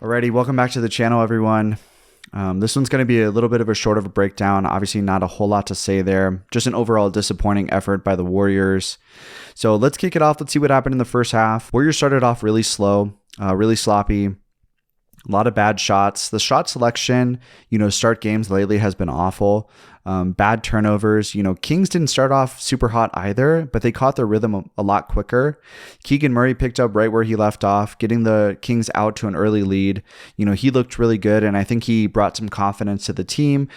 Alrighty, welcome back to the channel, everyone. This one's going to be a little bit of a short of a breakdown. Obviously, not a whole lot to say there. Just an overall disappointing effort by the Warriors. So let's kick it off. Let's see what happened in the first half. Warriors started off really slow, really sloppy. A lot of bad shots. The shot selection, start games lately has been awful. Bad turnovers. Kings didn't start off super hot either, but they caught their rhythm a lot quicker. Keegan Murray picked up right where he left off, getting the Kings out to an early lead. He looked really good, and I think he brought some confidence to the team,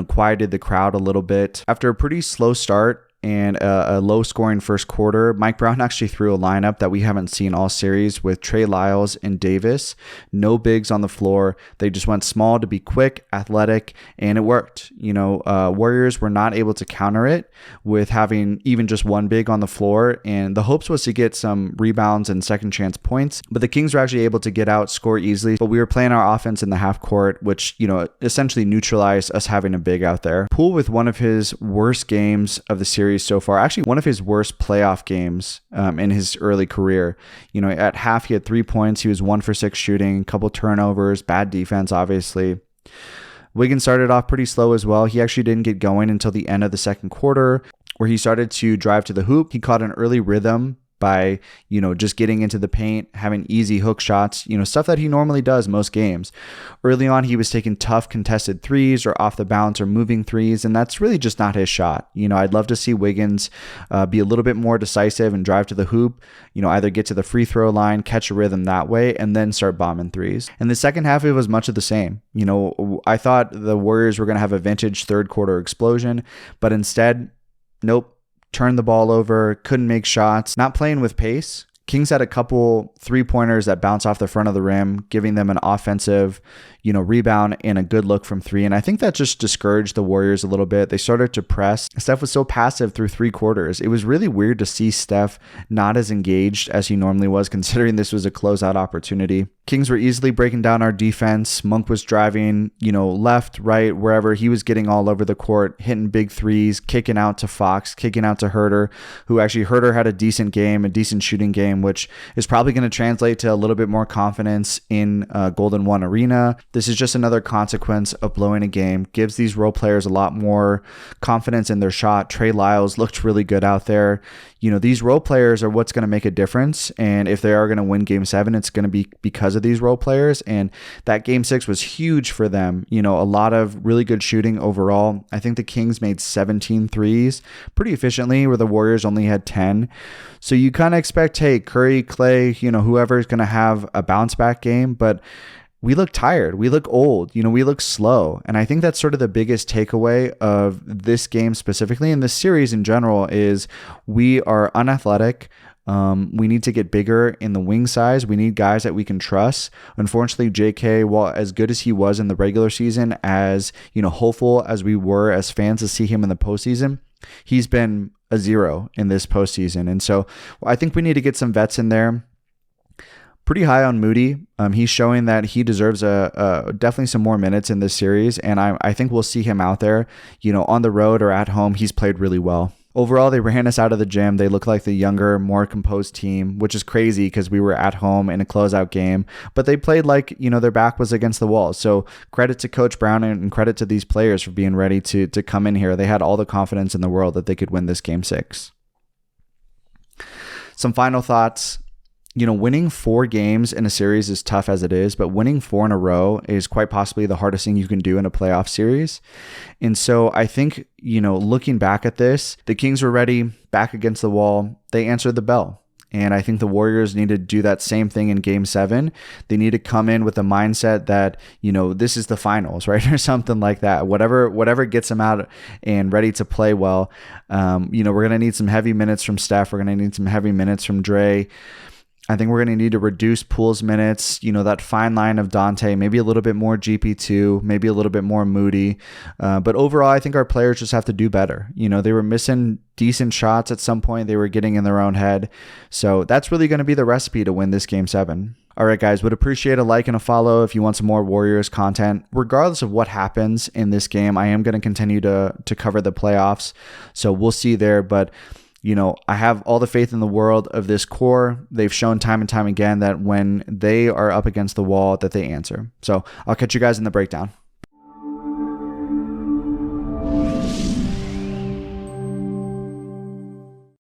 quieted the crowd a little bit. After a pretty slow start and a low-scoring first quarter, Mike Brown actually threw a lineup that we haven't seen all series with Trey Lyles and Davis. No bigs on the floor. They just went small to be quick, athletic, and it worked. Warriors were not able to counter it with having even just one big on the floor, and the hopes was to get some rebounds and second chance points, but the Kings were actually able to get out, score easily, but we were playing our offense in the half court, which, essentially neutralized us having a big out there. Poole with one of his worst games of the series so far, actually one of his worst playoff games in his early career. At half he had 3 points, he was 1 for 6 shooting, a couple turnovers, bad defense obviously. Wiggins started off pretty slow as well. He actually didn't get going until the end of the second quarter, where he started to drive to the hoop. He caught an early rhythm by, just getting into the paint, having easy hook shots, stuff that he normally does most games. Early on, he was taking tough contested threes or off the bounce or moving threes, and that's really just not his shot. I'd love to see Wiggins be a little bit more decisive and drive to the hoop, either get to the free throw line, catch a rhythm that way, and then start bombing threes. In the second half, it was much of the same. I thought the Warriors were going to have a vintage third quarter explosion, but instead, nope. Turned the ball over, couldn't make shots, not playing with pace. Kings had a couple three-pointers that bounced off the front of the rim, giving them an offensive, rebound and a good look from three. And I think that just discouraged the Warriors a little bit. They started to press. Steph was so passive through 3 quarters. It was really weird to see Steph not as engaged as he normally was, considering this was a closeout opportunity. Kings were easily breaking down our defense. Monk was driving, left, right, wherever. He was getting all over the court, hitting big threes, kicking out to Fox, kicking out to Herter, who actually Herter had a decent game, a decent shooting game, which is probably going to translate to a little bit more confidence in Golden One Arena. This is just another consequence of blowing a game. Gives these role players a lot more confidence in their shot. Trey Lyles looked really good out there. These role players are what's going to make a difference. And if they are going to win Game 7, it's going to be because of these role players. And that Game 6 was huge for them. A lot of really good shooting overall. I think the Kings made 17 threes pretty efficiently, where the Warriors only had 10. So you kind of expect, hey, Curry, Clay, whoever is going to have a bounce back game. But we look tired. We look old. We look slow. And I think that's sort of the biggest takeaway of this game specifically, and this series in general, is we are unathletic. We need to get bigger in the wing size. We need guys that we can trust. Unfortunately, JK, while as good as he was in the regular season, as hopeful as we were as fans to see him in the postseason, he's been a 0 in this postseason. And so I think we need to get some vets in there. Pretty high on Moody. He's showing that he deserves definitely some more minutes in this series, and I think we'll see him out there, on the road or at home. He's played really well. Overall, they ran us out of the gym. They look like the younger, more composed team, which is crazy because we were at home in a closeout game, but they played like, their back was against the wall. So credit to Coach Brown and credit to these players for being ready to come in here. They had all the confidence in the world that they could win this Game 6. Some final thoughts. Winning 4 games in a series is tough as it is, but winning 4 in a row is quite possibly the hardest thing you can do in a playoff series. And so I think, looking back at this, the Kings were ready, back against the wall. They answered the bell. And I think the Warriors need to do that same thing in Game 7. They need to come in with a mindset that, this is the finals, right? Or something like that. Whatever gets them out and ready to play well. We're going to need some heavy minutes from Steph. We're going to need some heavy minutes from Dre. I think we're going to need to reduce Poole's minutes, that fine line of Dante, maybe a little bit more GP2, maybe a little bit more Moody. But overall, I think our players just have to do better. They were missing decent shots at some point. They were getting in their own head. So that's really going to be the recipe to win this Game 7. All right, guys, would appreciate a like and a follow if you want some more Warriors content. Regardless of what happens in this game, I am going to continue to cover the playoffs. So we'll see there. But I have all the faith in the world of this core. They've shown time and time again that when they are up against the wall, that they answer. So I'll catch you guys in the breakdown.